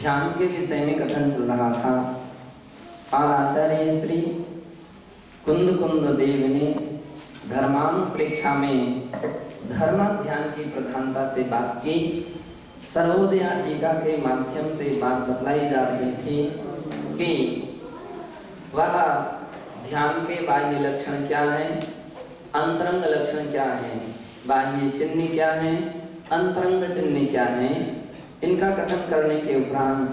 ध्यान के विषय में कथन चल रहा था और आचार्य श्री कुंद देव ने धर्मानुप्रेक्षा में धर्म ध्यान की प्रधानता से बात की। सर्वोदया टीका के माध्यम से बात बतलाई जा रही थी कि वह ध्यान के बाह्य लक्षण क्या है, अंतरंग लक्षण क्या है, बाह्य चिन्ह क्या है, अंतरंग चिन्ह क्या है, इनका कथन करने के उपरांत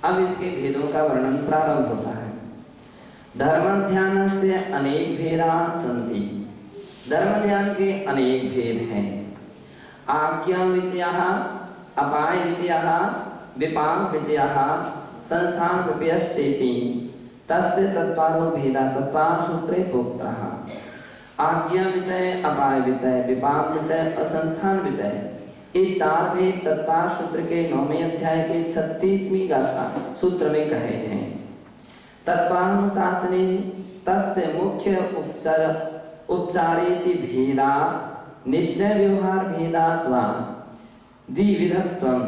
अब इसके भेदों का वर्णन प्रारंभ होता है। धर्म ध्यान से अनेक भेदा सन्ति, धर्म ध्यान के अनेक भेद हैं। आज्ञा विषयः, अपाय विषयः, विपाक विषयः, संस्थान रूपयश्चेति तस्य चत्वारो भेदा तत्त्वा सूत्रे प्रोक्ताः। आज्ञा विषय, अपाय विषय, विपाक विषय और संस्थान विषय, ये चार भेद तत्त्वा सूत्र के 9वें अध्याय के 36वीं गाथा सूत्र में कहे हैं। तत्वानुशासने तस्य मुख्य उपचारेति भेदात् निश्चय व्यवहार भेदात् वा द्विविधत्वम्।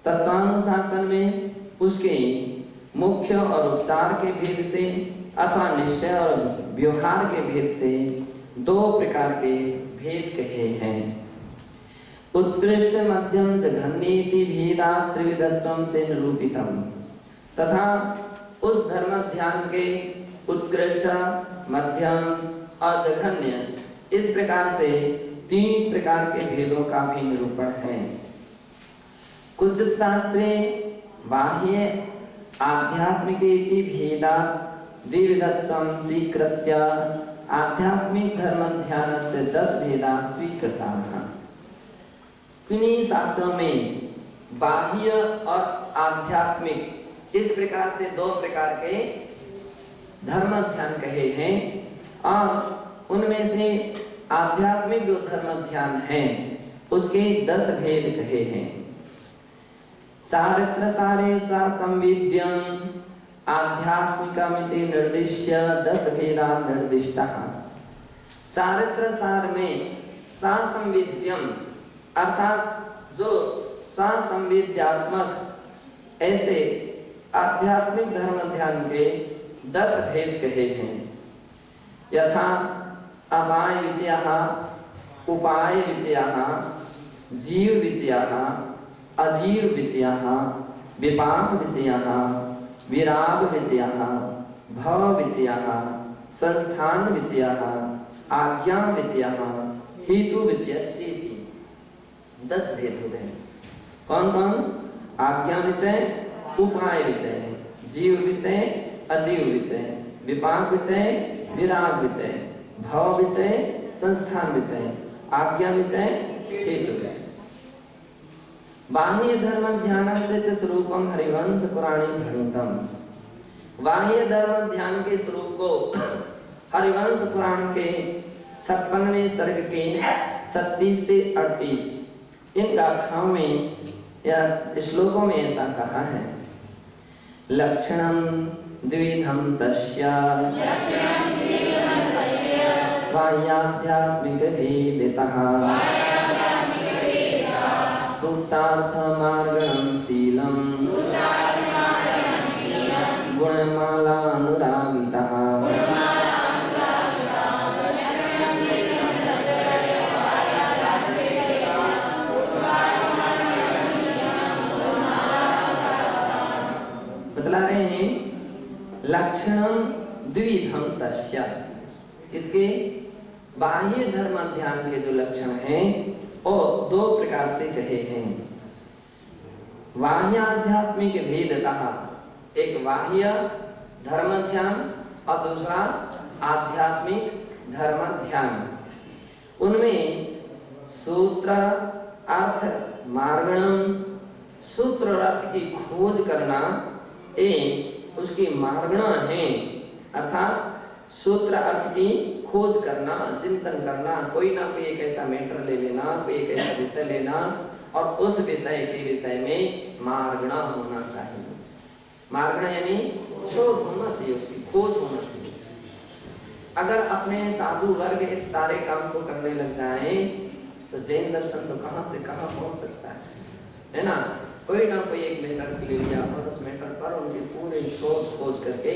तत्वानुशासन में उसके मुख्य और उपचार के भेद से अथवा निश्चय और व्यवहार के भेद से दो प्रकार के भेद कहे हैं। उत्कृष्ट मध्यम जघन्येति भेदात् त्रिविधत्वं से निरूपितम्। तथा उस धर्म ध्यान के उत्कृष्ट, मध्यम और जघन्य इस प्रकार से तीन प्रकार के भेदों का भी निरूपण है। कुछ शास्त्रे बाह्य आध्यात्मिकेति भेदात् द्विविधत्वं स्वीकृत्य आध्यात्मिक धर्म ध्यानस्य 10 भेदा स्वीकृताः। किन्हीं शास्त्रों में बाह्य और आध्यात्मिक इस प्रकार से दो प्रकार के धर्म ध्यान कहे हैं और उनमें से आध्यात्मिक जो धर्म ध्यान है उसके 10 भेद कहे हैं। चारित्र सारे स्वसंविद्यं आध्यात्मिकमिति निर्दिश्य 10 भेदा निर्दिष्टः। चारित्र सार में स्वसंविद्यम अर्थात जो स्वसंविद्यात्मक ऐसे आध्यात्मिक धर्म ध्यान के 10 भेद कहे हैं। यथा अपाय विषयः, उपाय विषयः, जीव विषयः, अजीव विषयः, विपाक विषयः, विराग विषयः, भव विषयः, संस्थान विषयः, आज्ञा विषयः, हेतु विषयश्चेति 10 भेद होते हैं। कौन कौन? आज्ञा विषय, उपाय विषय, जीव विषय, अजीव विषय, विपाक विषय, विराग विषय, भव विषय, संस्थान विषय, आज्ञा विषय, हेतु विषय। बाह्य धर्म ध्यानस्य च स्वरूपम हरिवंश पुराणे भणितम्। बाह्य धर्म ध्यान के स्वरूप को हरिवंश पुराण के 56वें सर्ग के 36 से 38 इन गाथाओं में या श्लोकों में ऐसा कहा है। लक्षणं द्विविधं तस्य बाह्याध्यात्मिक भेदतः सूक्तार्थ मार्गणं शीलं गुणमाला अनुरागितः। बतला रहे हैं लक्षणम द्विविधम तस्य, इसके बाह्य धर्म ध्यान के जो लक्षण हैं और 2 प्रकार से कहे हैं। बाह्य आध्यात्मिक भेदतः, एक बाह्य धर्म ध्यान और दूसरा आध्यात्मिक धर्म ध्यान। उनमें सूत्र अर्थ मार्गणम, सूत्र अर्थ की खोज करना उसकी मार्गणा है, अर्थात सूत्र अर्थ की खोज करना, चिंतन करना, कोई ना कोई एक ऐसा मैटर ले लेना, कोई एक ऐसा विषय लेना और उस विषय के विषय में मार्गणा होना चाहिए। मार्गणा यानी शोध होना चाहिए, उसकी खोज होना चाहिए। अगर अपने साधु वर्ग इस सारे काम को करने लग जाए तो जैन दर्शन तो कहां से कहां पहुंच सकता है ना। कोई ना कोई एक मेंटर ले लिया और उस मेंटर पर उनकी पूरी शोध खोज करके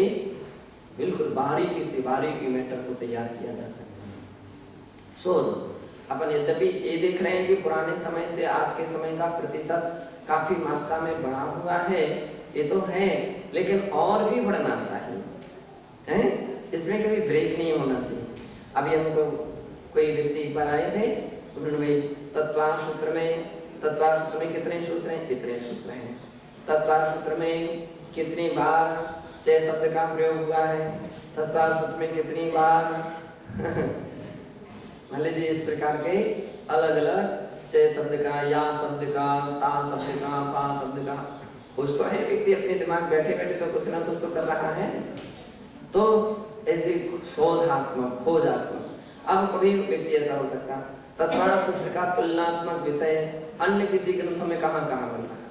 बिल्कुल बारीकी से बारीकी मेंटर को तैयार किया जा सकता है। शोध अपन यद्यपि ये देख रहे हैं कि पुराने समय से आज के समय का प्रतिशत काफी मात्रा में बढ़ा हुआ है, ये तो है, लेकिन और भी बढ़ना चाहिए, हैं? इसमें कभी ब्रेक नहीं होना चाहिए। अभी हमको कोई व्यक्ति एक बार आए थे, उन्होंने तत्वार सूत्र में कितने सूत्र हैं? इतने सूत्र हैं। तत्वार सूत्र में कितनी बार च शब्द का प्रयोग हुआ है? तत्वार सूत्र में कितनी बार मान लीजिए इस प्रकार के अलग अलग च शब्द का, या शब्द का, ता शब्द का, पा शब्द का, कुछ तो है व्यक्ति अपने दिमाग बैठे बैठे तो कुछ ना कुछ तो कर रहा है। तो ऐसे शोधात्मक खोजात्मक। अब कभी व्यक्ति ऐसा हो सकता तत्वार सूत्र का तुलनात्मक विषय अन्य किसी ग्रंथों में कहाँ कहाँ बन रहा है।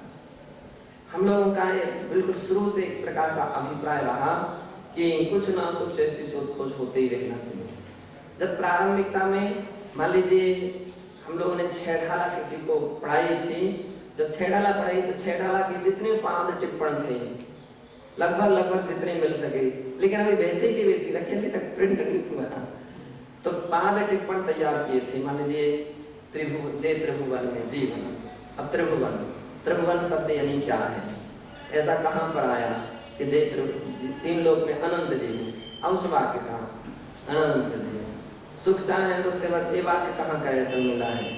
हम लोगों का बिल्कुल शुरू से एक प्रकार का अभिप्राय रहा कि कुछ ना कुछ ऐसी शोध खोज होते ही रहना चाहिए। जब प्रारंभिकता में मान लीजिए हम लोगों ने छह ढाला किसी को पढ़ाई थी, जब छह ढाला पढ़ाई तो छह ढाला के जितने पाद टिप्पण थे लगभग जितने मिल सके, लेकिन अभी वैसे की वैसी रखे, अभी तक प्रिंट नहीं हुआ, तो पाद टिप्पण तैयार किए थे। मान लीजिए त्रिभुवन में जीवन, अब त्रिभुवन शब्द यानी क्या है, ऐसा कहाँ पर आया कि तीन लोक में अनंत जीव, अब उस वाक्य का अनंत जीव, सुख चाहे तो ये वाक्य कहाँ का ऐसा मिला है।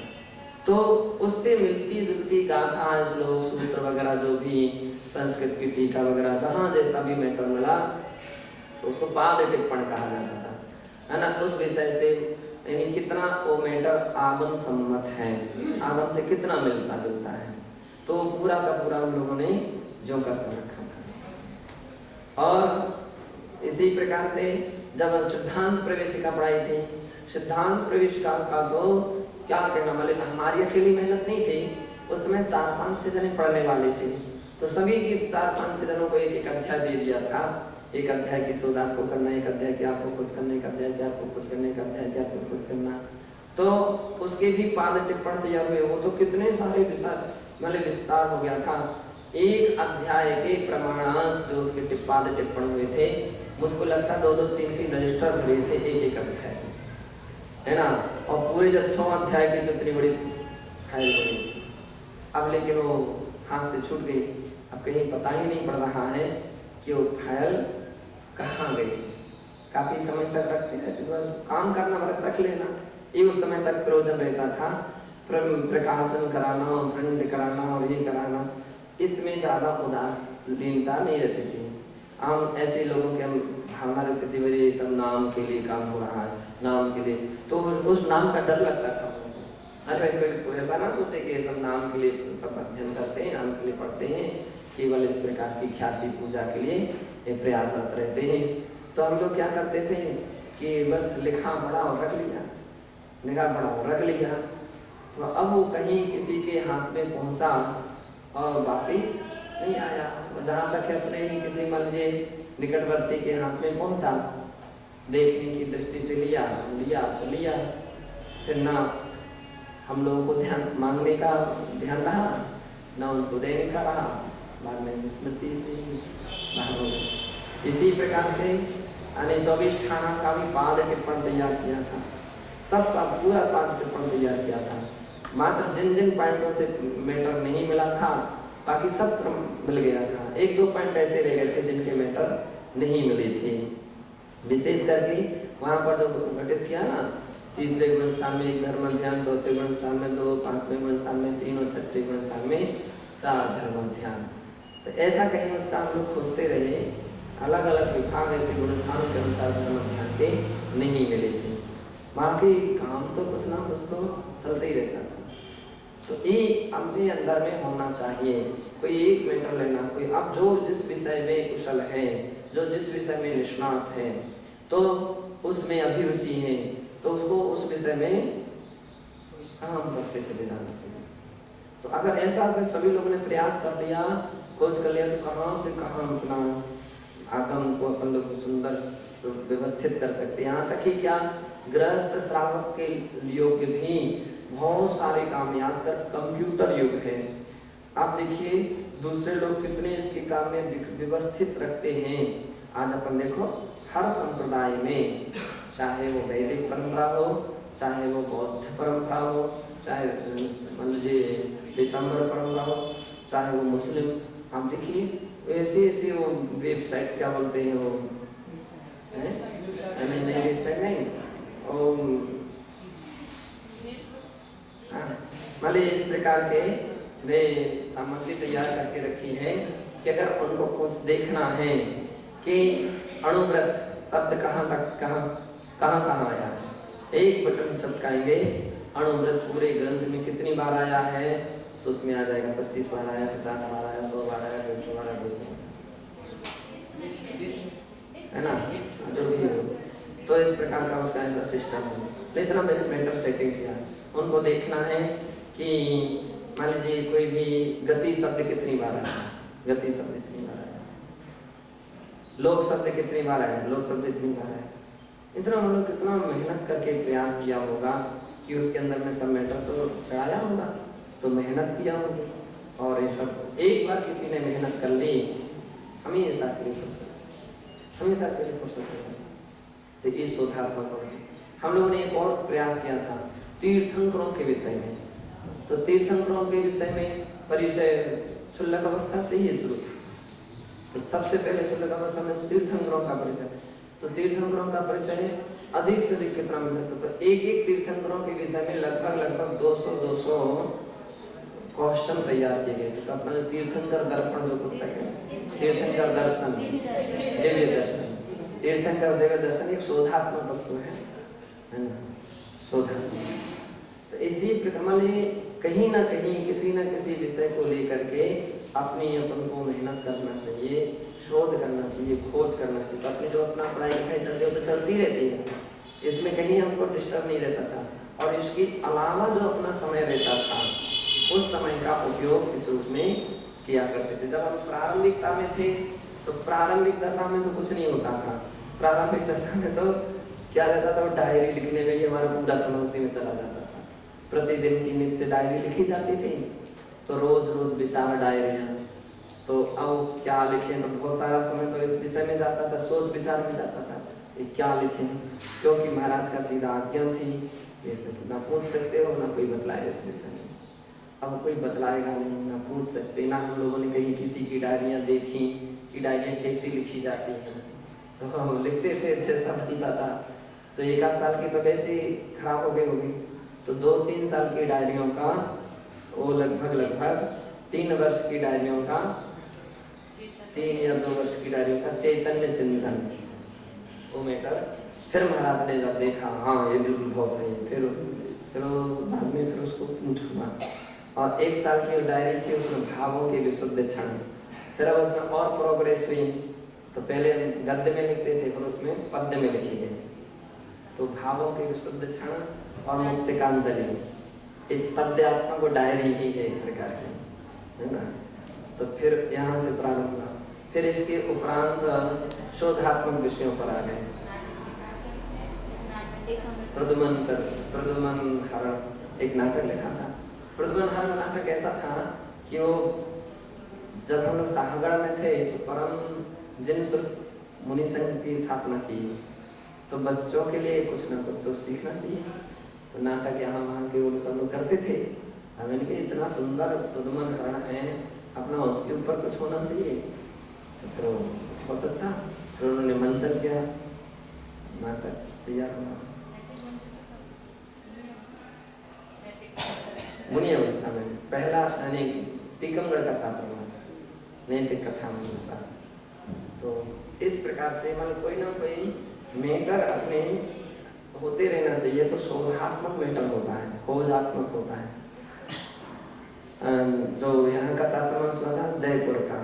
तो उससे मिलती जुलती गाथा, श्लोक, सूत्र वगैरह जो भी संस्कृत की टीका वगैरह जहाँ जैसा भी मैटर मिला तो उसको पाद टिप्पण कहा जाता था, है ना। उस विषय से यानी कितना वो मैटर आगम सम्मत है, आगम से कितना मिलता जुलता है, तो पूरा का पूरा उन लोगों ने जो कर रखा था। और इसी प्रकार से जब सिद्धांत प्रवेशिका पढ़ाई थी, सिद्धांत प्रवेशिका का तो क्या कहना, मतलब हमारी अकेली मेहनत नहीं थी, उस समय 4-5-6 जने पढ़ने वाले थे, तो सभी की 4-5-6 जनों को एक अध्याय दे दिया था। एक अध्याय की शोध आपको करना, एक अध्याय की आपको कुछ करने, एक अध्याय की आपको कुछ करने, एक अध्याय की आपको कुछ करना, तो उसके भी पाद टिप्पण तैयार हुए। वो तो कितने सारे विस्तार हो गया था। एक अध्याय के प्रमाणांश जो उसके पाद टिप्पण हुए थे, मुझको लगता 2-2, 3-3 रजिस्टर भरे थे एक अध्याय, है ना। और पूरे जब 100 अध्याय की तो इतनी बड़ी फाइल बनी थी। अब लेकिन वो हाथ से छूट गई, अब कहीं पता ही नहीं पड़ रहा है कि वो फाइल कहाँ गई। काफी समय तक रखते रहते, काम करना रख लेना, ये उस समय तक प्रयोजन रहता था। प्रकाशन कराना, प्रिंट कराना और ये कराना, इसमें ज्यादा उदासीनता नहीं रहती थी। हम ऐसे लोगों के भावना रहती थी, मेरे सब नाम के लिए काम हो रहा है, नाम के लिए, तो उस नाम का डर लगता था। अरे कोई ऐसा ना सोचे कि सब नाम के लिए सब अध्ययन करते हैं, नाम के लिए पढ़ते हैं, केवल इस प्रकार की ख्याति पूजा के लिए ये प्रयासरत रहते हैं। तो हम लोग क्या करते थे कि बस लिखा पढ़ा और रख लिया, लिखा पढ़ा और रख लिया। तो अब वो कहीं किसी के हाथ में पहुंचा और वापिस नहीं आया, जहाँ तक है अपने ही किसी मान लीजिए निकटवर्ती के हाथ में पहुंचा, देखने की दृष्टि से लिया तो लिया, फिर ना हम लोगों को ध्यान मांगने का ध्यान रहा, ना उनको देने का रहा, बाद में स्मृति से बाहर हो गए। इसी प्रकार से 24 ठाणा का भी पाद टिप्पण तैयार किया था, सबका पूरा पाद टिप्पण तैयार किया था। मात्र जिन जिन पॉइंटों से मैटर नहीं मिला था, बाकी सब मिल गया था। 1-2 पॉइंट ऐसे रह गए थे जिनके मैटर नहीं मिले थे। विशेष करके वहाँ पर जो घटित किया ना, तीसरे गुण स्थान में 1 धर्म ध्यान, चौथे गुण स्थान में 2, 5वें गुण स्थान में 3 और 6ठे गुण स्थान में 4 धर्म ध्यान। तो ऐसा कहीं उसका हम लोग खोजते रहे, अलग अलग विभाग ऐसे गुण स्थानों के अनुसार धर्म ध्यान के नहीं मिले थे। बाकी काम तो कुछ ना कुछ तो चलते ही रहता था। तो ये अपने अंदर में होना चाहिए, कोई एक मेंटर लेना, कोई अब जो जिस विषय में कुशल है, जो जिस विषय में निष्णात है, तो उसमें अभिरुचि है, तो उसको उस विषय में काम करते चले जाना चाहिए। तो अगर ऐसा अगर सभी लोगों ने प्रयास कर लिया, खोज कर लिया, तो कहाँ से कहाँ अपना आगम को अपन लोग सुंदर व्यवस्थित कर सकते हैं। यहाँ तक कि क्या गृहस्थ श्रावक के योग्य भी बहुत सारे काम, आजकल कंप्यूटर युग है, आप देखिए दूसरे लोग कितने इसके काम में व्यवस्थित रखते हैं। आज अपन देखो हर संप्रदाय में, चाहे वो वैदिक परंपरा हो, चाहे वो बौद्ध परंपरा हो, चाहे मान लीजिए पीताम्बर परंपरा हो, चाहे वो मुस्लिम, आप देखिए ऐसे ऐसे वो वेबसाइट क्या बोलते हैं वो, नहीं वेबसाइट नहीं, मतलब इस प्रकार के वे सामग्री तैयार करके रखी है कि अगर उनको कुछ देखना है कि अणुव्रत शब्द कहाँ आया है, एक बटन चटकाएंगे अणुव्रत पूरे ग्रंथ में कितनी बार आया है, तो उसमें आ जाएगा 25 बार आया, 50 बार आया, 100 बार आया, 150 बार आया, 200 है ना, जो भी हो। तो इस प्रकार का उसका ऐसा सिस्टम है। तो इतना मैंने मेंटल सेटिंग किया, उनको देखना है कि मान लीजिए कोई भी गति शब्द कितनी बार आया, गति शब्द कितनी बार आया, लोक शब्द कितनी बार आया, लोक शब्द इतनी बार आया। इतना हम लोग कितना मेहनत करके प्रयास किया होगा कि उसके अंदर में सब मैटर तो चढ़ाया होगा, तो मेहनत किया होगी। और ये सब एक बार किसी ने मेहनत कर ली, हमेशा के लिए फुर्सत है। तो इस शोधात्मक हम लोगों ने एक और प्रयास किया था तीर्थंकरों के विषय में। तो तीर्थंकरों के विषय में परिचय क्षुल्लक अवस्था से ही शुरू था। तो सबसे पहले क्षुल्लक अवस्था में तीर्थंकरों का परिचय, तो तीर्थंकरों का परिचय अधिक से अधिक कितना मिल सकता, तो एक एक तीर्थंकरों के विषय में लगभग 200 क्वेश्चन तैयार किए गए थे। तो अपना जो तीर्थंकर दर्पण जो पुस्तक है, तीर्थंकर दर्शन, दिव्य दर्शन, तीर्थंकर दिव्य दर्शन एक शोधात्मक वस्तु है ना, शोधात्मक। तो इसी प्रकार कहीं ना कहीं किसी न किसी विषय को लेकर के अपनी अपन को मेहनत करना चाहिए, शोध करना चाहिए, खोज करना चाहिए। तो अपनी जो अपना पढ़ाई लिखाई चलती है वो तो चलती रहती है, इसमें कहीं हमको डिस्टर्ब नहीं रहता था। और इसके अलावा जो अपना समय रहता था उस समय का उपयोग इस रूप में किया करते थे। जब हम प्रारंभिकता में थे तो प्रारंभिक दशा में तो कुछ नहीं होता था। प्रारंभिक दशा में तो क्या रहता था, डायरी लिखने में ही हमारा पूरा समय उसी में चला जाता था। प्रतिदिन की नित्य डायरी लिखी जाती थी, तो रोज रोज विचार डायरियाँ। तो अब क्या लिखें, तो बहुत सारा समय तो इस विषय में जाता था, सोच विचार में जाता था ये क्या लिखें, क्योंकि महाराज का सीधा आज्ञा थी ये सब ना पूछ सकते हो ना कोई बतलाए इस विषय में। अब कोई बतलाएगा नहीं, ना पूछ सकते, ना हम लोगों ने कहीं किसी की डायरियाँ देखी कि डायरियाँ कैसी लिखी जाती हैं। तो हम लिखते थे जैसा बनता था। तो 1 आध साल की तो वैसे ही खराब हो गई होगी, तो 2-3 साल की डायरियों का वो लगभग 3 वर्ष की डायरियों का, 3 या 2 वर्ष की डायरियों का चैतन्य चिंतन वो मैटर। फिर महाराज ने जब देखा हाँ ये बिल्कुल बहुत सही है, फिर बाद में फिर उसको उठा। और 1 साल की डायरी थी, उसमें भावों के विशुद्ध क्षण। फिर अब उसमें और प्रोग्रेस हुई, तो पहले गद्य में लिखते थे, फिर उसमें पद्य में लिखी गई। तो भावों के विशुद्ध क्षण और मुक्तिकांजलि, एक पद्यात्मक वो डायरी ही है एक प्रकार की, है ना। तो फिर यहाँ से प्रारंभ हुआ। फिर इसके उपरांत शोधात्मक विषयों पर आ गए। प्रद्युमन हरण एक नाटक लिखा था। प्रद्युमन हरण नाटक ऐसा था कि वो जब हम लोग साहगढ़ में थे तो परम जिन मुनि संघ की स्थापना की, तो बच्चों के लिए कुछ ना कुछ तो सीखना चाहिए। तो नाटक यहाँ वहाँ के वो सब लोग करते थे। मैंने कहा इतना सुंदर प्रद्युमन हरण है अपना, उसके ऊपर कुछ होना चाहिए। तो फिर बहुत अच्छा, फिर उन्होंने मंचन किया, नाटक तैयार हुआ। मुनि अवस्था में पहला यानी टीकमगढ़ का छात्रावास नैतिक कथा अनुसार। तो इस प्रकार से मतलब कोई ना कोई मेटर अपने होते रहना चाहिए। तो शोधात्मक मेटर होता है, खोजात्मक होता है। जो यहाँ का छात्रावास हुआ था जयपुर का,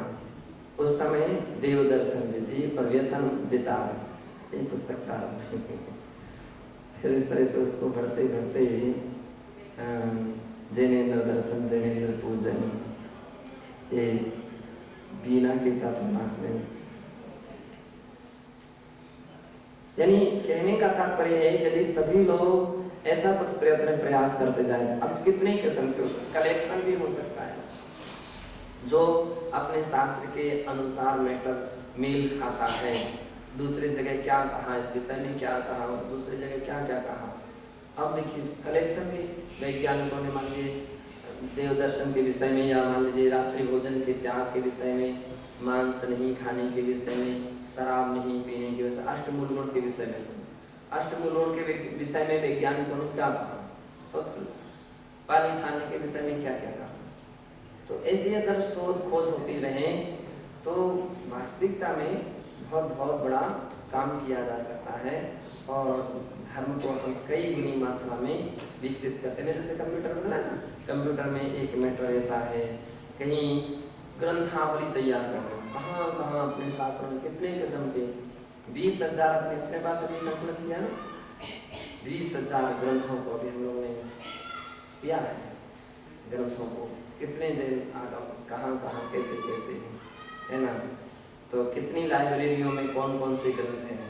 उस समय देव दर्शन विधि और व्यसन विचार एक पुस्तक प्रारंभ। फिर इस तरह से उसको बढ़ते बढ़ते जैनेन्द्र दर्शन, जैनेन्द्र पूजन, ये बीना के छात्रावास में। यानी कहने का तात्पर्य है यदि सभी लोग ऐसा कुछ प्रयास करते जाए, अब कितने किस्म के कलेक्शन भी हो सकता है, जो अपने शास्त्र के अनुसार मैटर मेल खाता है। दूसरी जगह क्या कहा, इस विषय में क्या कहा, दूसरी जगह क्या क्या कहा। अब देखिए कलेक्शन भी वैज्ञानिकों ने मान लीजिए देव दर्शन के विषय में, या मान लीजिए रात्रि भोजन के त्याग के विषय में, मांस नहीं खाने के विषय में, शराब नहीं पीने के विषय, अष्टमूल गुण के विषय में, अष्टमूल गुण के विषय में वैज्ञानिकों ने क्या कहा, पानी छाने के विषय में क्या क्या कहा। तो ऐसे अगर शोध खोज होती रहे तो वास्तविकता में बहुत बहुत बड़ा काम किया जा सकता है और धर्म को हम कई गुनी मात्रा में विकसित करते हैं। जैसे कंप्यूटर बदला ना, कंप्यूटर में एक मैटर ऐसा है, कहीं ग्रंथावली तैयार करना, कहाँ कहाँ अपने शास्त्रों में कितने किस्म के 20,000 अपने पास अभी संकलन किया ना, 20,000 ग्रंथों को अभी हम लोगों ने किया है। ग्रंथों को कितने कहाँ कहाँ कैसे कैसे है ना, तो कितनी लाइब्रेरियों में कौन कौन से ग्रंथ हैं।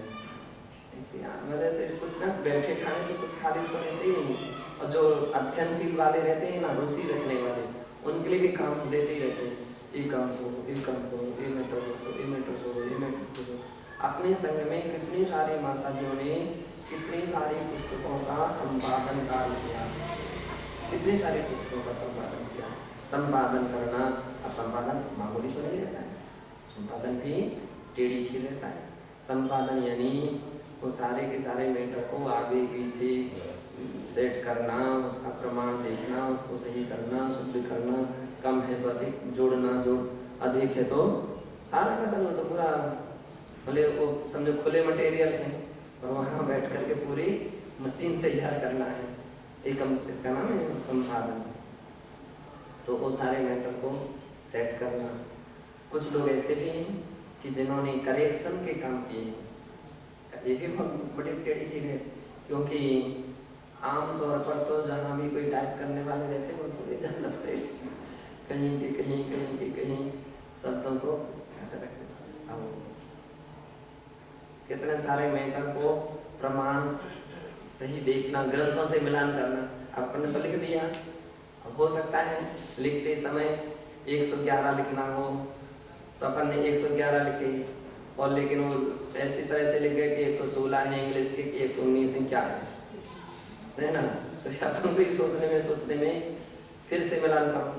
वजह से कुछ ना बैठे खाने के कुछ खाली तो रहते ही नहीं, और जो अध्ययनशील वाले रहते हैं ना, रुचि रखने वाले, उनके लिए भी काम देते ही रहते हैं। ये काम करो, ये काम करो, ये मैटर करो, ये मैटर करो, ये मैटर करो। अपने संग में कितनी सारी माताजियों ने कितनी सारी पुस्तकों का संपादन कार्य किया, कितनी सारी पुस्तकों का संपादन किया। संपादन करना, अब संपादन मामूली तो नहीं रहता है, संपादन भी टेढ़ी ही रहता है। संपादन यानी वो सारे के सारे मैटर को आगे पीछे सेट करना, उसका प्रमाण देखना, उसको सही करना, शुद्ध करना, कम है तो अधिक जोड़ना, जो अधिक है तो सारा का सब तो पूरा, भले वो समझो खुले मटेरियल है और वहाँ बैठ करके पूरी मशीन तैयार करना है, एक इसका नाम है संपादन। तो वो सारे मैटर को सेट करना। कुछ लोग ऐसे भी हैं कि जिन्होंने करेक्शन के काम किए हैं, ये भी बहुत बड़ी टेढ़ी चीज है, क्योंकि आमतौर पर तो जहाँ भी कोई टाइप करने वाले रहते हैं उनको भी जन्नत है, कहीं के कहीं कहीं के कहीं शब्दों को ऐसा रखते हैं। अब कितने सारे मैटर को प्रमाण सही देखना, ग्रंथों से मिलान करना। अपन ने तो लिख दिया, अब हो सकता है लिखते समय 111 लिखना हो तो अपन ने 111 लिखे, और लेकिन वो ऐसी तरह से लिख गए कि 116 है इंग्लिश के, कि 119 है, क्या है ना। तो अपन को सोचने में फिर से मिलान करो।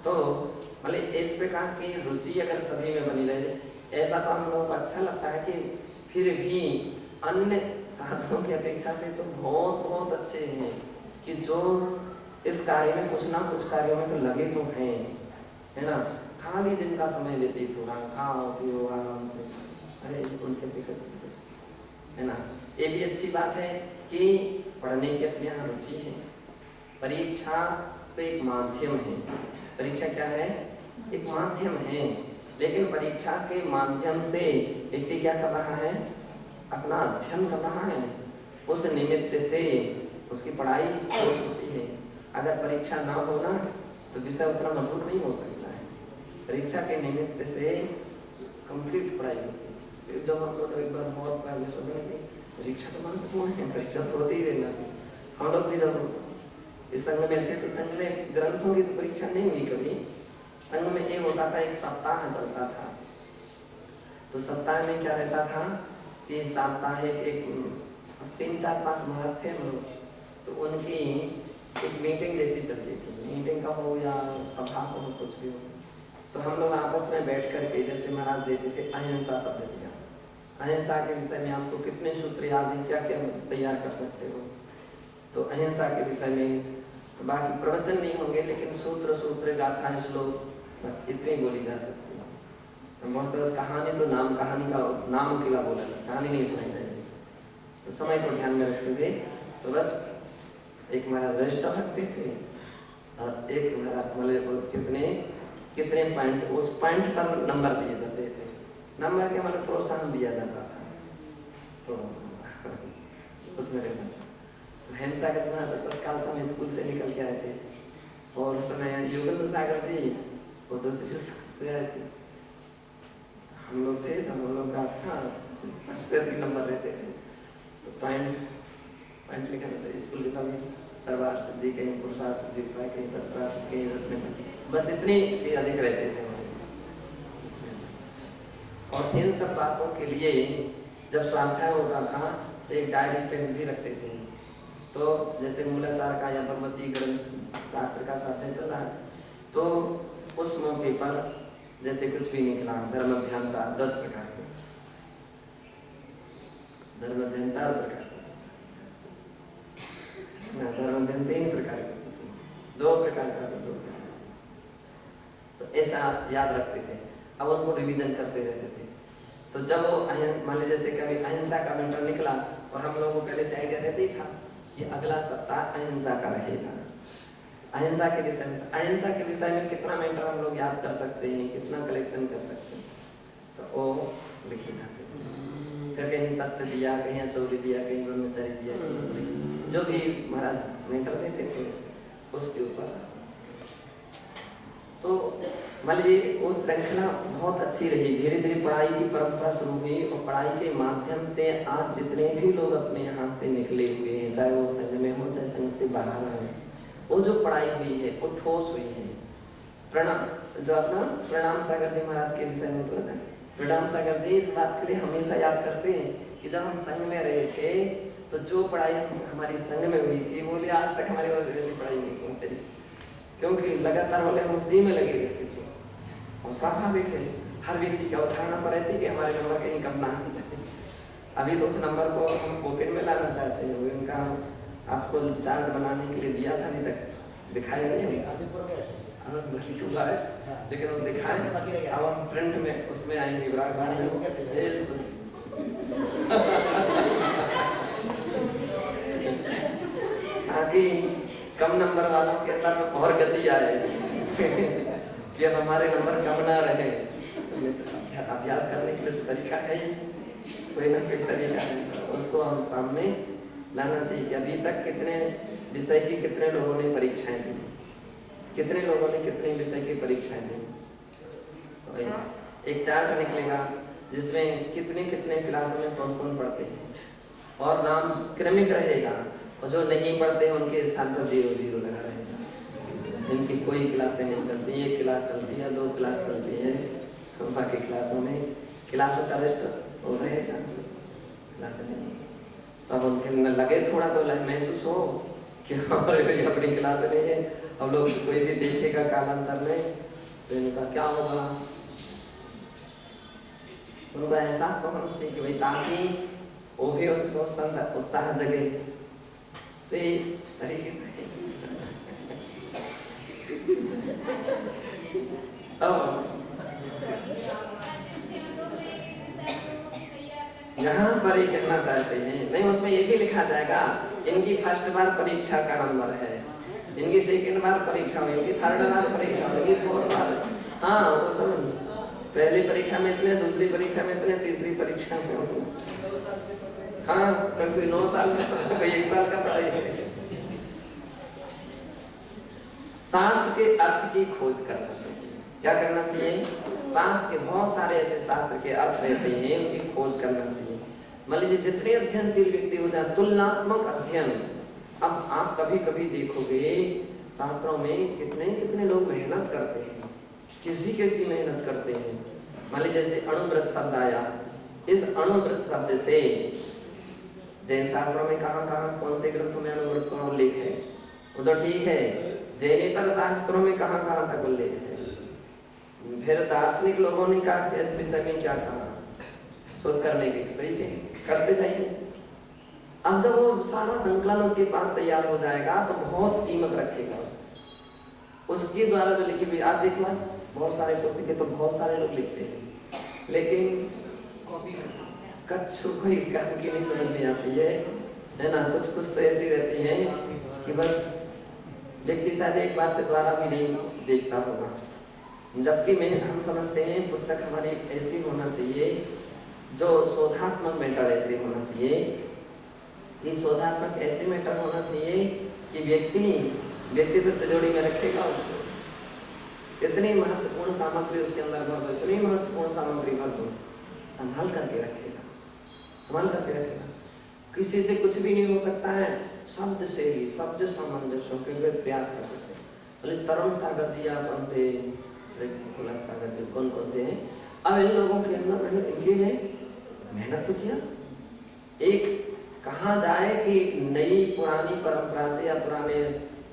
तो मतलब इस प्रकार की रुचि अगर सभी में बनी रहे, ऐसा तो हम लोगों को अच्छा लगता है कि फिर भी अन्य साधनों की अपेक्षा से तो बहुत बहुत अच्छे हैं, कि जो इस कार्य में कुछ ना कुछ कार्यों में तो लगे तो हैं, है ना। खाली जिनका समय व्यतीत हो रहा, खाओ पियो आराम से, अरे उनके अपेक्षा से कुछ है ना। ये भी अच्छी बात है कि पढ़ने की अपनी यहाँ रुचि है। परीक्षा तो एक माध्यम है, परीक्षा क्या है, एक माध्यम है, लेकिन परीक्षा के माध्यम से व्यक्ति क्या कर रहा है, अपना अध्ययन कर रहा है। उस निमित्त से उसकी पढ़ाई होती है। अगर परीक्षा ना हो ना तो विषय उतना मजबूत नहीं हो सकता है। परीक्षा के निमित्त से कंप्लीट पढ़ाई होती है। जब हम लोग एक बार बहुत पहले सोचे कि परीक्षा तो महत्वपूर्ण है, परीक्षा तो होती ही रहना चाहिए। हम लोग भी जब इस संघ में थे तो संघ में ग्रंथों की तो परीक्षा नहीं हुई कभी। संघ में ये होता था, एक सप्ताह चलता था। तो सप्ताह में क्या रहता था कि साप्ताहिक एक 3-4-5 महाराज थे हम लोग, तो उनकी एक मीटिंग जैसी चलती थी। मीटिंग का हो या सभा हो, कुछ भी हो, तो हम लोग आपस में बैठ करके, जैसे महाराज देते थे अहिंसा शब्द दिया, अहिंसा के विषय में आपको कितने सूत्र याद हैं, क्या क्या तैयार कर सकते हो। तो अहिंसा के विषय में तो बाकी प्रवचन नहीं होंगे, लेकिन सूत्र गाथा श्लोक बस इतनी बोली जा सकती है। तो बहुत सारी कहानी तो कहानी का नाम अकेला बोला, कहानी नहीं सुनाई जाएगी। तो समय को ध्यान में रखते हुए तो बस एक महाराज रजिस्टर रखते थे और एक महाराज मतलब कितने पॉइंट, उस पॉइंट पर नंबर दिए जाते थे। नंबर के मतलब प्रोत्साहन दिया जाता था। तो उसमें अहिंसा का दिमाग तत्काल तो हम स्कूल से निकल के आए थे, और उस समय युगल सागर जी वो दूसरी से आए थे। हम लोग थे तो हम लोग का अच्छा सबसे अधिक नंबर रहते थे। तो पॉइंट लिखा था स्कूल के सर्वार्थ सिद्धि, कहीं पुरुषार्थ सिद्धि पाए, कहीं तत्प्राप्ति, कहीं रत्न, बस इतनी भी अधिक रहते थे। और इन सब बातों के लिए जब स्वाध्याय होता था तो एक डायरी पेन भी रखते थे। तो जैसे मूलाचार का या भगवती ग्रंथ शास्त्र का स्वाध्याय चल रहा है, तो उस मौके पर जैसे कुछ भी निकला, धर्म ध्यान 10 प्रकार के, धर्म ध्यान 4 प्रकार के, धर्म ध्यान 3 प्रकार के, 2 प्रकार का, तो 2 प्रकार, तो ऐसा याद रखते थे। अब उनको रिवीजन करते रहते थे। तो जब वो मान लीजिए जैसे कभी अहिंसा का मैटर निकला, और हम लोगों को पहले से आइडिया रहता ही था कि अगला सप्ताह अहिंसा का रहेगा, अहिंसा के विषय में कितना मैटर हम लोग याद कर सकते हैं, कितना कलेक्शन कर सकते हैं, तो वो लिखे जाते थे। फिर कहीं सत्य दिया, कहीं चौरी दिया, कहीं ब्रह्मचर्य दिया, जो भी महाराज मैटर देते थे उसके ऊपर। तो मान लीजिए वो श्रृंखला बहुत अच्छी रही। धीरे धीरे पढ़ाई की परंपरा शुरू हुई, और पढ़ाई के माध्यम से आज जितने भी लोग अपने यहाँ से निकले हुए हैं, चाहे वो संघ में हो चाहे संघ से बाहर हैं, वो जो पढ़ाई हुई है वो ठोस हुई है। प्रणाम, जो अपना प्रणाम सागर जी महाराज के विषय में बोला है, प्रणाम सागर जी इस बात के लिए हमेशा याद करते हैं कि जब हम संघ में रहे थे तो जो पढ़ाई हमारी संघ में हुई थी वो भी आज तक हमारे पास वैसी पढ़ाई नहीं होती, क्योंकि लगातार बोले हम उसी में लगे रहते थे। और स्वाभाविक है, हर व्यक्ति की अवधारणा तो रहती है कि हमारे नंबर कहीं कम ना हो जाए। अभी तो उस नंबर को हम ओपन में लाना चाहते हैं। उनका आपको चार्ट बनाने के लिए दिया था, अभी तक दिखाया नहीं है, लेकिन वो दिखाए। अब हम प्रिंट में उसमें आएंगे विरागवाणी ताकि कम नंबर वालों के अंदर में और गति आए कि अब हमारे नंबर कम ना रहे। अभ्यास करने के लिए तो तरीका है ही, कोई ना कोई तरीका है, उसको हम सामने लाना चाहिए कि अभी तक कितने विषय की कितने लोगों ने परीक्षाएं दी, कितने लोगों ने कितने विषय की परीक्षाएं दी। एक चार्ट निकलेगा जिसमें कितने कितने क्लासों में कौन कौन पढ़ते हैं, और नाम क्रमिक रहेगा, और जो नहीं पढ़ते हैं उनके स्थान पर 0 लगा रहेगा। इनकी कोई क्लासें नहीं चलती, 1 क्लास चलती है, 2 क्लास चलती है, बाकी क्लासों में क्लासों का रेस्ट हो रहेगा, क्लास नहीं। अब उनके लगे थोड़ा तो महसूस हो कि हमारे भाई अपनी क्लास नहीं है, अब लोग कोई भी देखेगा कालांतर में तो इनका क्या होगा, उनका एहसास तो होना चाहिए कि भाई, ताकि वो भी उसको उत्साह जगे। तो ये तरीके यहाँ पर ये कहना चाहते हैं, नहीं उसमें ये भी लिखा जाएगा इनकी फर्स्ट बार परीक्षा का नंबर है, इनकी सेकंड बार परीक्षा हुई, इनकी थर्ड बार परीक्षा हुई, 4 बार। हाँ वो समझ, पहली परीक्षा में इतने, दूसरी परीक्षा में इतने, तीसरी परीक्षा में, हाँ कोई 9 साल में, कोई 1 साल का पढ़ाई है। शास्त्र के अर्थ की खोज करना चाहिए। क्या करना चाहिए? शास्त्र के बहुत सारे ऐसे शास्त्र के अर्थ रहते हैं, उनकी खोज करना चाहिए। मान लीजिए जितने अध्ययनशील व्यक्ति हो जाए, तुलनात्मक अध्ययन। अब आप कभी कभी देखोगे शास्त्रों में कितने कितने लोग मेहनत करते हैं, कैसी मेहनत करते हैं। मान लीजिए जैसे अणुव्रत शब्द आया, इस अणुव्रत शब्द से जैन शास्त्रों में कहाँ कौन से ग्रंथों में अणुव्रत का उल्लेख है, वो तो ठीक है। जैनेतर शास्त्रों में कहाँ तक उल्लेख है। फिर दार्शनिक लोगों ने कहा इस विषय में क्या कहा, सोच करने के तरीके करते जाइए। अब जब वो सारा संकलन उसके पास तैयार हो जाएगा तो बहुत कीमत रखेगा उसके द्वारा जो लिखी हुई। आप देखना बहुत सारे पुस्तकें तो बहुत सारे लोग लिखते हैं, लेकिन कच्छु कोई काम की नहीं समझ में आती है ना। कुछ तो ऐसी रहती हैं कि बस व्यक्ति शायद एक बार से द्वारा भी नहीं देखता होगा। जबकि हम समझते हैं पुस्तक हमारी ऐसी होना चाहिए, जो शोधात्मक मैटर ऐसे होना चाहिए कि शोधात्मक ऐसे मैटर होना चाहिए कि व्यक्तित्व तिजोरी में रखेगा उसको। इतनी महत्वपूर्ण सामग्री उसके अंदर भर दो, इतनी महत्वपूर्ण सामग्री भर दो, संभाल करके रखेगा। किसी से कुछ भी नहीं हो सकता है, शब्द से ही, शब्द सामंजस्य के प्रयास कर सकते हैं। बोले तरुण सागर जी आप कौन से, सागर जी कौन कौन से हैं? अब इन लोगों के अंदर मेहनत इनकी है, मेहनत तो किया। एक कहाँ जाए कि नई पुरानी परंपरा से या पुराने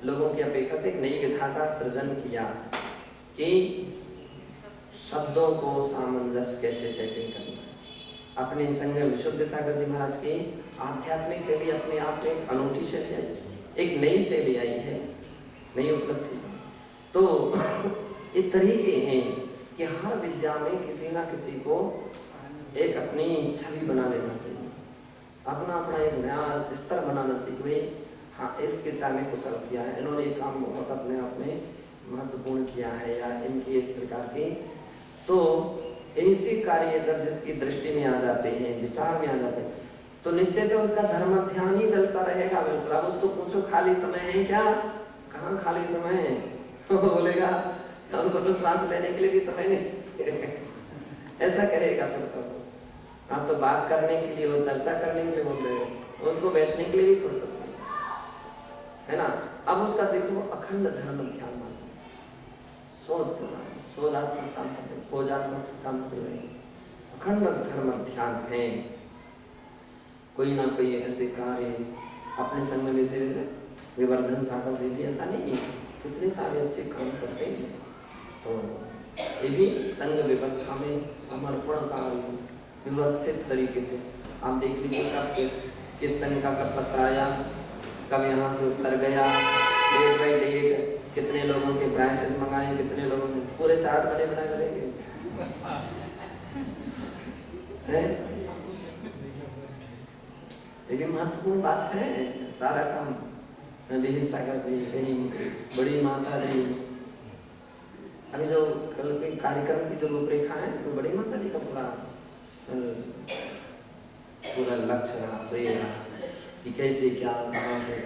लोगों की अपेक्षा से एक नई विधा का सृजन किया कि शब्दों को सामंजस्य कैसे सेटिंग करना। अपने संग विशुद्ध सागर जी महाराज की आध्यात्मिक शैली अपने आप में एक अनूठी शैली आई, एक नई शैली आई है, नई उपलब्धि। तो इस तरीके हैं कि हर विद्या में किसी ना किसी को एक अपनी छवि बना लेना चाहिए, अपना अपना एक नया स्तर बनाना चाहिए। हाँ, इस दिशा में कुशल किया है इन्होंने, एक काम बहुत अपने आप में महत्वपूर्ण किया है या इनकी इस प्रकार की। तो ऐसे कार्य अगर जिसकी दृष्टि में आ जाते हैं, विचार में आ जाते हैं, तो निश्चित है उसका धर्म ध्यान ही चलता रहेगा। बिल्कुल। अब उसको पूछो खाली समय है क्या, कहाँ खाली समय है? वो बोलेगा हमको तो श्वास लेने के लिए भी समय नहीं ऐसा कहेगा। फिर तो आप तो बात करने के लिए, वो चर्चा करने के लिए बोल रहे हो, उसको बैठने के लिए भी फुर्सत नहीं है ना। अब उसका देखो अखंड धर्म ध्यान मानो, शोधात्मक काम चल रहे, खोजात्मक काम चल रहे, अखंड धर्म ध्यान है। कोई ना कोई ऐसे कार्य अपने संग में से विवर्धन सागर जी भी ऐसा नहीं है, कितने सारे अच्छे काम करते हैं। तो ये भी संघ व्यवस्था में समर्पण कार्य व्यवस्थित तरीके से आप देख लीजिए कब किस संघ का कब पत्र आया, कब यहाँ से उत्तर गया, डेट बाई डेट, कितने लोगों के प्रायश्चित मंगाए, कितने लोगों ने पूरे चार्ट बने बनाए मिलेंगे लेकिन महत्वपूर्ण बात है सारा काम सागर जी, कहीं बड़ी माता जी, अभी जो कल के कार्यक्रम की जो रूपरेखा है तो बड़ी माता जी का पूरा लक्ष्य रहा, सही रहा कि कैसे क्या कहाँ से।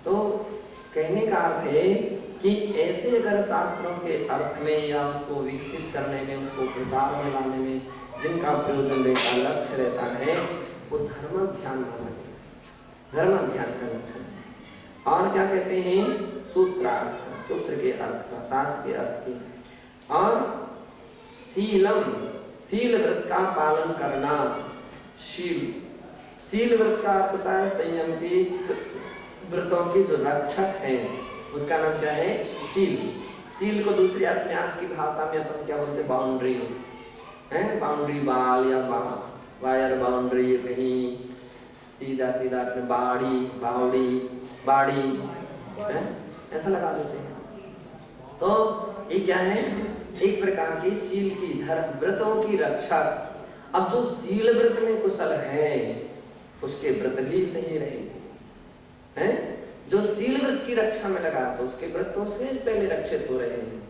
तो कहने का अर्थ है कि ऐसे अगर शास्त्रों के अर्थ में या उसको विकसित करने में, उसको प्रचार में लाने में जिनका प्रयोजन रहता, लक्ष्य रहता है, वो धर्म ध्यान माना गया, धर्म ध्यान का लक्ष्य है। और क्या कहते हैं? सूत्रार्थ, सूत्र के अर्थ का, शास्त्र के अर्थ की। और शीलम, शील व्रत का पालन करना। शील व्रत का अर्थ होता है संयम की, व्रतों के जो रक्षक हैं उसका नाम क्या है? शील। शील को दूसरी अर्थ में आज की भाषा में अपन क्या बोलते हैं? बाउंड्री है, बाउंड्री वाल या वायर बाउंड्री, कहीं सीधा सीधा अपने बाड़ी है ऐसा लगा देते हैं। तो ये क्या है? एक प्रकार की शील की, धर्म व्रतों की रक्षक। अब जो शील व्रत में कुशल है उसके व्रत भी सही रहेंगे, हैं? जो शील व्रत की रक्षा में लगा तो उसके व्रतों से पहले रक्षित हो रहे हैं।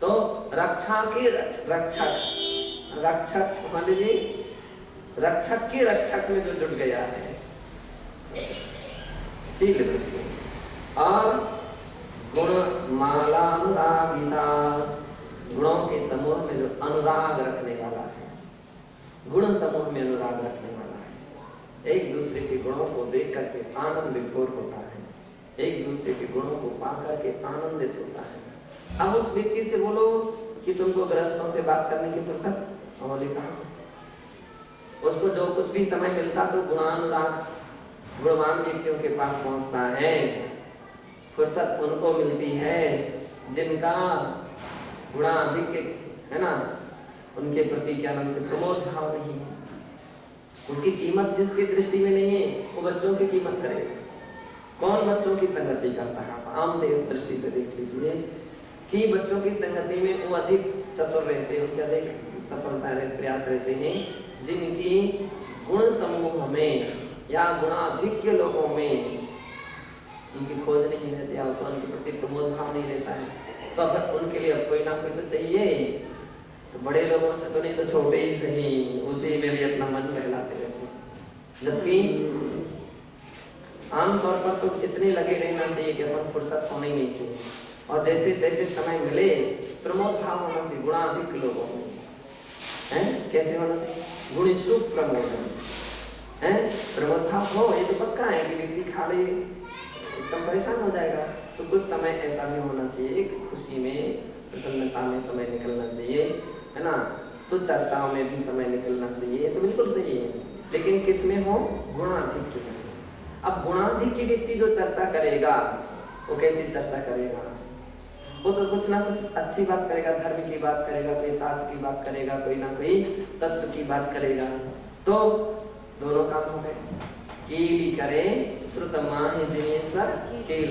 तो रक्षा के रक्षक मान लीजिए, रक्षक के रक्षक में जो जुट गया है शील व्रत। और गुण माला अनुरागिता, गुणों के समूह में जो अनुराग रखने वाला है, गुण समूह में अनुराग रखने वाला है, एक दूसरे के गुणों को देख करके आनंद विभोर होता है, एक दूसरे के गुणों को पा करके आनंदित होता है। अब उस व्यक्ति से बोलो कि तुमको गृहस्थों से बात करने की फुर्सत, बोले कहाँ? उसको जो कुछ भी समय मिलता तो गुणानुराग गुणवान व्यक्तियों के पास पहुंचता है। फुर्सत उनको मिलती है जिनका गुणाधिक है ना, उनके प्रति क्या नाम से प्रमोद भाव नहीं है। उसकी कीमत जिसकी दृष्टि में नहीं है वो बच्चों की कीमत करेगा। कौन बच्चों की संगति करता है? आप आम दृष्टि से देख लीजिए कि बच्चों की संगति में वो अधिक चतुर रहते हैं, उनके अधिक सफलता प्रयास रहते हैं जिनकी गुण समूह में या गुणाधिक्य लोगों में उनकी खोज नहीं रहती, तो उनके प्रति प्रमोद भाव नहीं रहता है। तो अब उनके लिए अब कोई ना कोई तो चाहिए, तो बड़े लोगों से तो नहीं तो छोटे ही सही, उसी में भी अपना मन बहलाते रहते हैं। जबकि आमतौर पर तो इतने लगे रहना चाहिए कि अपन फुर्सत होना ही नहीं चाहिए, और जैसे तैसे समय मिले प्रमोद भाव होना चाहिए गुणाधिक लोगों में। कैसे होना चाहिए? गुणी सुख प्रमोदन हैं, प्रमोदभाव हो ये तो पक्का है कि व्यक्ति खा ले एकदम परेशान हो जाएगा। तो कुछ समय ऐसा भी होना चाहिए, खुशी में प्रसन्नता में समय निकलना चाहिए, है ना। तो चर्चाओं में भी समय निकलना चाहिए, तो बिल्कुल सही है। लेकिन किस में हो? गुणाधिक्य में। अब गुणाधिक्य व्यक्ति जो चर्चा करेगा वो कैसी चर्चा करेगा? वो तो कुछ ना कुछ अच्छी बात करेगा, धर्म की बात करेगा, कोई शास्त्र की बात करेगा, कोई ना कोई तत्व की बात करेगा। तो दोनों काम हो गए। केली करे श्रुत माहि जिनेश्वर केल,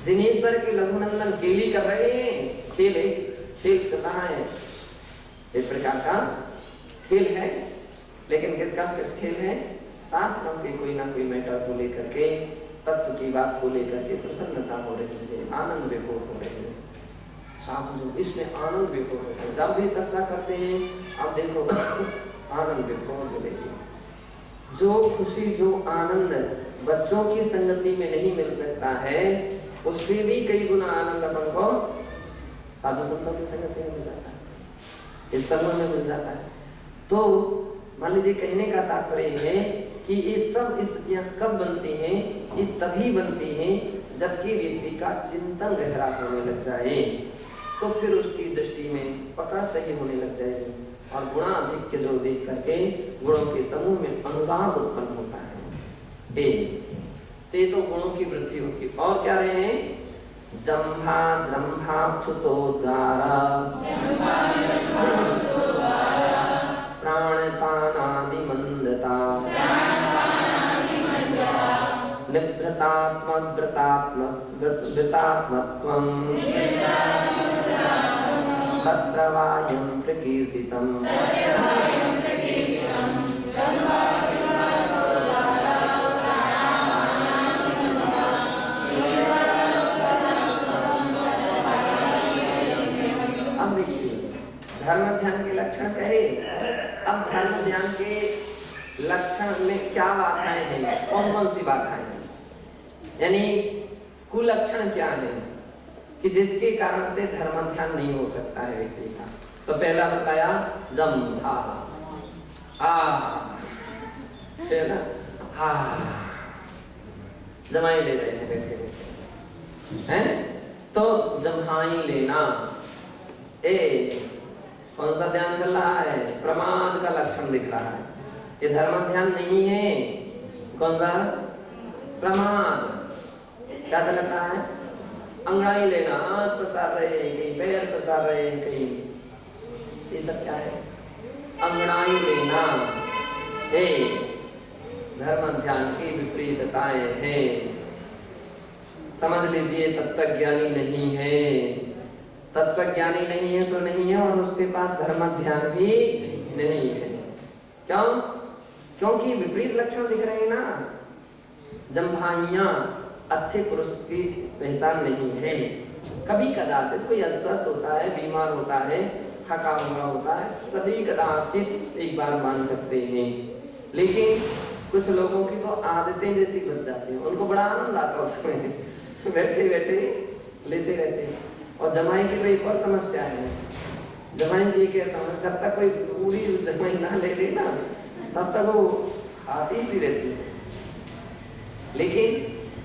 जिनेश्वर के लघुनंदन केली कर रहे हैं, खेल है, खेल चल रहा है, इस प्रकार का खेल है। लेकिन किसका खेल है? शास्त्रों के कोई ना कोई मैटर को लेकर के, तत्व की बात को लेकर के प्रसन्नता हो रही है, आनंद विभोर हो रही है। साधु इसमें आनंद विभोर होता है। जब भी चर्चा करते हैं आप देखो आनंद विभोर बोलेगी। जो खुशी जो आनंद बच्चों की संगति में नहीं मिल सकता है, उससे भी कई गुना आनंद अपन को साधु संतों की संगति में मिल जाता है, इस समूह में मिल जाता है। तो मान लीजिए कहने का तात्पर्य है कि ये सब स्थितियां कब बनती हैं? ये तभी बनती हैं जबकि व्यक्ति का चिंतन गहरा होने लग जाए, तो फिर उसकी दृष्टि में पकड़ सही होने लग जाएगी और गुणाधिक्य जो देख करके गुणों के समूह में अनुराग उत्पन्न होता है। ते तो गुणों की वृद्धि होती है। और क्या रहे हैं? जम्भा जम्भा क्षुतोद्गारा प्राणपानादि मंदता निभृतात्मक वृतात्मत्वं तत्र वायं प्रकीर्तितम्। अब देखिए धर्म ध्यान के लक्षण कहे। अब धर्म ध्यान के लक्षण में क्या बाधाएं हैं, कौन कौन सी बाधाएं हैं, यानी कुलक्षण क्या है कि जिसके कारण से धर्म ध्यान नहीं हो सकता है व्यक्ति का। तो पहला बताया जम्भा, है ना, जमाई ले रहे हैं बैठे बैठे हैं, तो जम्हाई लेना। कौन सा ध्यान चल रहा है? प्रमाद का लक्षण दिख रहा है, ये धर्म ध्यान नहीं है। कौन सा? प्रमाद। क्या चलता है? अंगड़ाई लेना, हाथ पसार रहे हैं कहीं, पैर पसार रहे हैं कहीं, ये सब क्या है? अंगड़ाई लेना। धर्म ध्यान की विपरीतताएं हैं, समझ लीजिए। तत्व ज्ञानी नहीं है, तत्व ज्ञानी नहीं है सो नहीं है, और उसके पास धर्म ध्यान भी नहीं है। क्यों? क्योंकि विपरीत लक्षण दिख रहे हैं ना। जम्भाइयां अच्छे पुरुष की पहचान नहीं है। कभी कदाचित कोई अस्वस्थ होता है, बीमार होता है, थका हुआ होता है, कभी कदाचित एक बार मान सकते हैं। लेकिन कुछ लोगों की तो आदतें जैसी बच जाती हैं, उनको बड़ा आनंद आता है उसमें बैठे बैठे लेते रहते हैं। और जमाई की तो एक और समस्या है। जमाई की एक समस्या, जब तक कोई पूरी जमाई ना ले लेना तब तक वो आती सी रहती है। लेकिन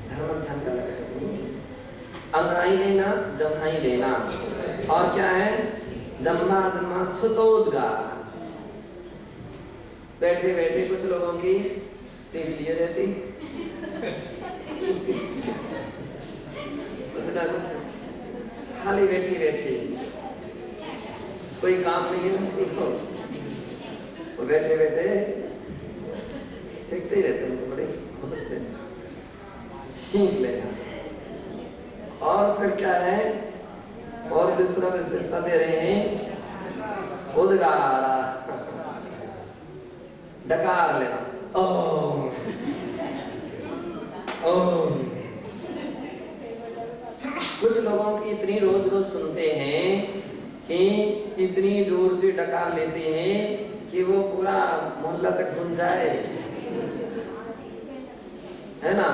धर्म ध्यान का लक्षण नहीं है। अंगड़ाई लेना, जम्हाई लेना, और क्या है? जम्भा जम्भा क्षुतोद्गार। बैठे बैठे कुछ लोगों की सीख लिए रहती कुछ ना कुछ खाली बैठी बैठी, कोई काम नहीं है सीखो, वो बैठे बैठे सीखते ही रहते हैं, बड़े सीख लेना। और फिर क्या है? और दूसरा विशेषता दे रहे हैं उद्गारा, डकार लेना। ओम ओम। कुछ लोगों की इतनी रोज रोज सुनते हैं कि इतनी जोर से डकार लेते हैं कि वो पूरा मोहल्ला तक घूम जाए, है ना।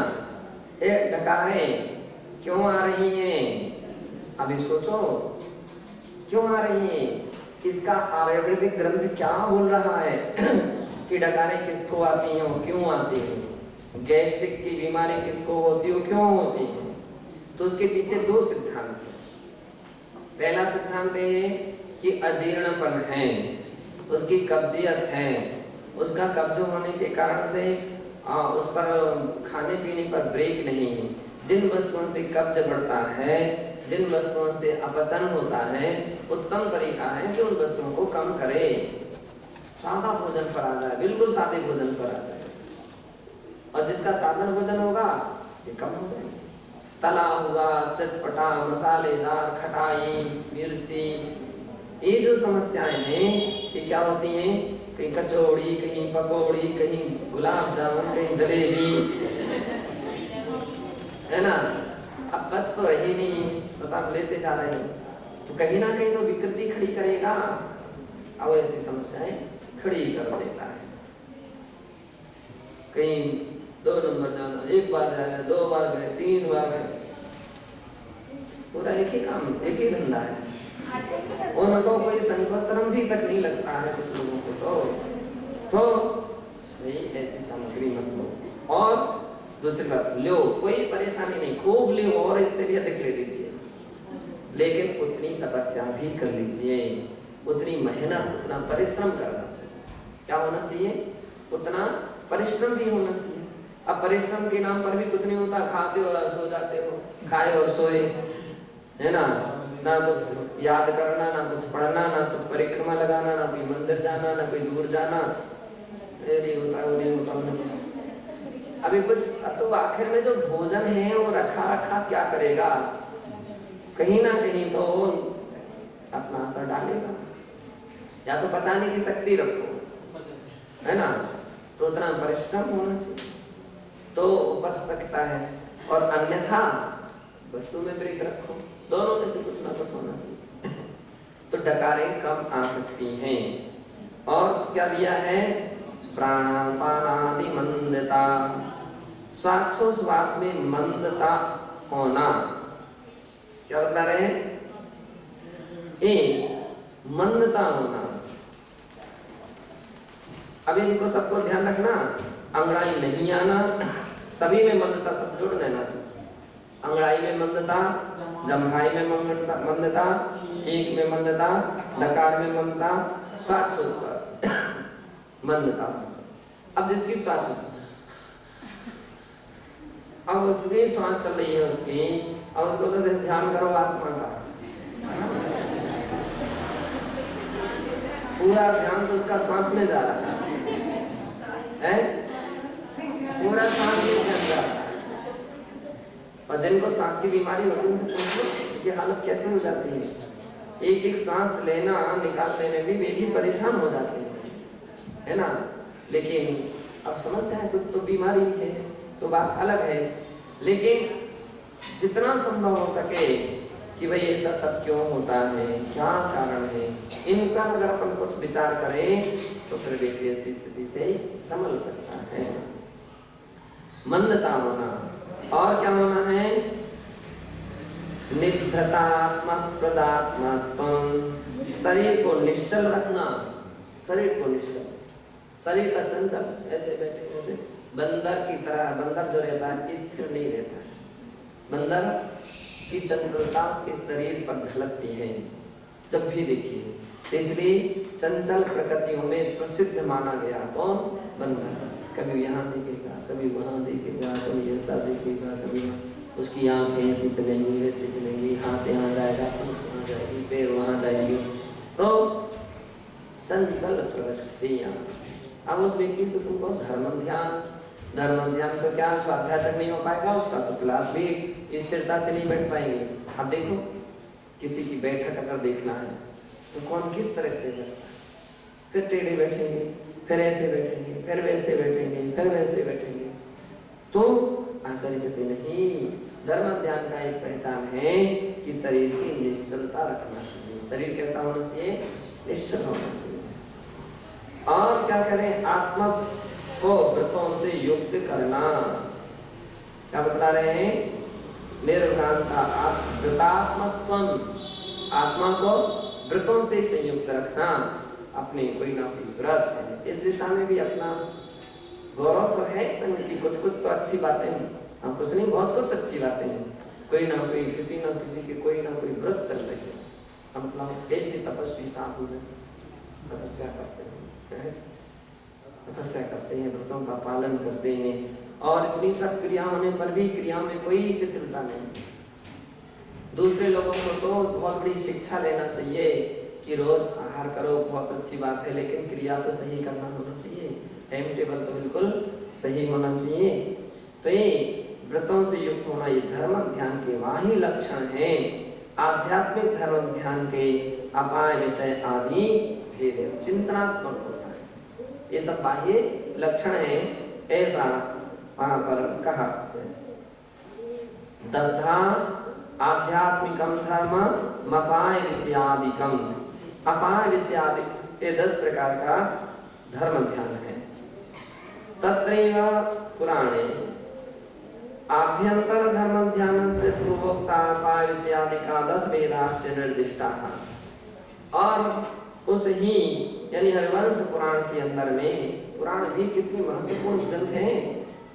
एक डकारें क्यों आ रही हैं? अभी सोचो क्यों आ रही हैं? इसका आयुर्वेदिक ग्रंथ क्या बोल रहा है? कि डकारें किसको आती हैं और क्यों आती हैं, गैस्ट्रिक की बीमारी किसको होती है और क्यों होती है, तो उसके पीछे दो सिद्धांत हैं। पहला सिद्धांत ये कि अजीर्णपन है, उसकी कब्जियत है, उसका कब्ज होने के कारण से उस पर खाने पीने पर ब्रेक नहीं है। जिन वस्तुओं से कब्ज बढ़ता है, जिन वस्तुओं से अपचन होता है, उत्तम तरीका है कि उन वस्तुओं को कम करे, सादा भोजन पर आ जाए, बिल्कुल सादे भोजन पर आ जाए, और जिसका साधन भोजन होगा ये कम हो जाएगा। तला हुआ, चटपटा, मसालेदार, खटाई, मिर्ची, ये जो समस्याएं हैं ये क्या होती हैं, कहीं कचौड़ी, कहीं पकौड़ी, कहीं गुलाब जामुन, कहीं जलेबी, है ना। अब बस तो रही नहीं, तो आप लेते जा रहे हो, तो कहीं ना कहीं तो विकृति खड़ी करेगा, अब ऐसी समस्याएं खड़ी कर देता है। कहीं 2 नंबर जाना, 1 बार जाए, 2 बार गए, 3 बार गए, पूरा एक ही काम, एक ही धंधा है। उनको कोई संकोचन भी तक नहीं लगता है कुछ लोगों को, तो भाई ऐसी सामग्री मत लो। और दूसरी बात, लो कोई परेशानी नहीं, खूब लो और इससे भी अधिक ले लीजिए, लेकिन उतनी तपस्या भी कर लीजिए, उतनी मेहनत, उतना परिश्रम करना चाहिए। क्या होना चाहिए, उतना परिश्रम भी होना चाहिए। अब परिश्रम के नाम पर भी कुछ नहीं होता, खाते और सो जाते हो, खाए और सोए, है ना कुछ याद करना, ना कुछ पढ़ना, ना कुछ परिक्रमा लगाना, ना कोई मंदिर जाना, ना कोई दूर जाना, नहीं होता। अभी कुछ, अब तो आखिर में जो भोजन है वो रखा क्या करेगा, कहीं ना कहीं तो अपना असर डालेगा। या तो पचाने की शक्ति रखो, है ना, तो उतना परिश्रम होना चाहिए तो बच सकता है, और अन्यथा वस्तु में ब्रेक रखो, दोनों में से कुछ ना कुछ होना चाहिए तो डकारें कम आ सकती हैं। और क्या दिया है, प्राणापानादि मंदता, श्वासोश्वास में मंदता होना। क्या बता रहे हैं, मंदता होना। अब इनको सबको ध्यान रखना, अंगड़ाई नहीं आना, सभी में मंदता सब जोड़ देना। अंगड़ाई में मंदता, जम्हाई में मंदता, छींक में मंदता, डकार में मंदता, श्वासोश्वास मंदता। अब जिसकी श्वास, अब उसकी श्वास चल रही है उसकी, अब उसको तो ध्यान करो आत्मा का, पूरा ध्यान तो उसका श्वास में जा रहा है, पूरा श्वास में जा रहा है। और जिनको सांस की बीमारी होती है उनसे पूछ लो कि हालत कैसे हो जाती है, एक एक सांस लेना निकालने में भी वे भी परेशान हो जाते हैं, है ना। लेकिन अब समस्या है, कुछ तो बीमारी है तो बात अलग है, लेकिन जितना संभव हो सके कि भाई ऐसा सब क्यों होता है, क्या कारण है, इनका अगर अपन कुछ विचार करें तो फिर व्यक्ति ऐसी स्थिति से संभल सकता है। मंदता होना, और क्या होना है, निभृतात्मक प्रदात्मत्वं, शरीर को निश्चल रखना, शरीर को निश्चल, शरीर का चंचल, ऐसे बैठे जैसे बंदर की तरह, बंदर जो रहता है स्थिर नहीं रहता है, बंदर की चंचलता उसके शरीर पर झलकती है जब भी देखिए। इसलिए चंचल प्रकृतियों में प्रसिद्ध माना गया कौन, बंदर। कभी यहाँ देखेगा, कभी वहाँ देखेगा, कभी ऐसा देखेगा, कभी उसकी आंखें ऐसी चलेंगी, वैसे चलेंगी, हाथ यहाँ जाएगा, वहाँ जाएगी, पैर वहाँ जाएगी, तो चंचल प्रवृत्तियाँ। अब उस व्यक्ति से तुमको धर्म ध्यान तो क्या स्वाध्याय तक नहीं हो पाएगा, उसका तो क्लास भी स्थिरता से नहीं बैठ पाएंगे। अब देखो किसी की बैठक अगर देखना है तो कौन किस तरह से बैठता है, फिर टेढ़े बैठेंगे, फिर ऐसे बैठेंगे, फिर वैसे बैठेंगे, फिर वैसे बैठेंगे, तो आचार्य कहते नहीं, धर्म ध्यान का एक पहचान है कि शरीर की निश्चलता रखना चाहिए। शरीर कैसा होना चाहिए, निश्चल होना चाहिए। और क्या करें, आत्मा को व्रतों से युक्त करना। क्या बता रहे हैं, निर्भ्रांता व्रतात्मत्वम, आत्मा को व्रतों से संयुक्त रखना। अपने कोई ना कोई व्रत है। इस दिशा में भी अपना गौरव तो है संघ की, कुछ कुछ तो अच्छी बातें हैं, हम कुछ नहीं बहुत कुछ अच्छी बातें हैं, कोई ना कोई किसी ना किसी के कोई ना कोई व्रत चल रहे हैं। हम मतलब ऐसे तपस्वी साधु हैं, तपस्या करते हैं, तपस्या करते हैं, व्रतों का पालन करते हैं और इतनी सब क्रिया होने पर भी क्रिया में कोई शिथिलता नहीं। दूसरे लोगों को तो बहुत बड़ी शिक्षा लेना चाहिए कि रोज आहार करो, बहुत अच्छी बात है, लेकिन क्रिया तो सही करना होना चाहिए, टाइम टेबल तो बिल्कुल सही होना चाहिए। तो ये व्रतों से युक्त होना ये धर्म ध्यान के वाही लक्षण है। आध्यात्मिक धर्म ध्यान के अपाय विचय आदि भेद है, चिंतनात्मक होता है, ये सब बाह्य लक्षण है, ऐसा वहां पर कहा। दसधा आध्यात्मिकम धर्म मपाय विचयादिकम, अपाय विचयादि ये 10 प्रकार का धर्म ध्यान है। तत्रैव पुराणे आभ्यंतर धर्म ध्यान से पूर्वोक्ता अपाय विचयादिका 10 वेदाश्च निर्दिष्टाः। और उस ही यानी हरिवंश पुराण के अंदर में, पुराण भी कितनी महत्वपूर्ण ग्रंथ है।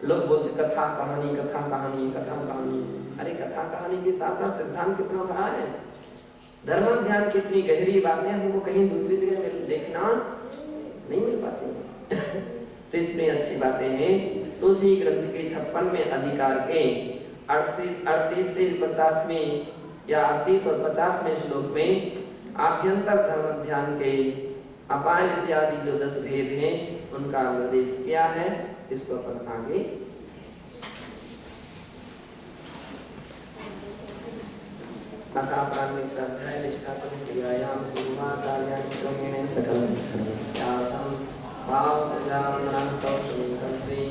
लोग बोलते कथा कहानी कथा कहानी कथा कहानी, अरे कथा कहानी के साथ साथ सिद्धांत कितना भरा है, धर्म ध्यान कितनी गहरी बातें हमको कहीं दूसरी जगह देखना नहीं मिल पाती तो इसमें अच्छी बातें हैं। तो उसी ग्रंथ के 56वें अधिकार के 38 से 50वें या 38 और 50वें श्लोक में आभ्यंतर धर्म ध्यान के अपाय विषय आदि जो 10 भेद हैं उनका निर्देश किया है। इसको अपन आगे तथा प्राणिक श्रद्धा निष्ठा क्रियायाम पूर्वाचार्यां क्रमेण सकल धर्मस्यार्थं भाव प्रजावंदनं स्तोत्रं श्री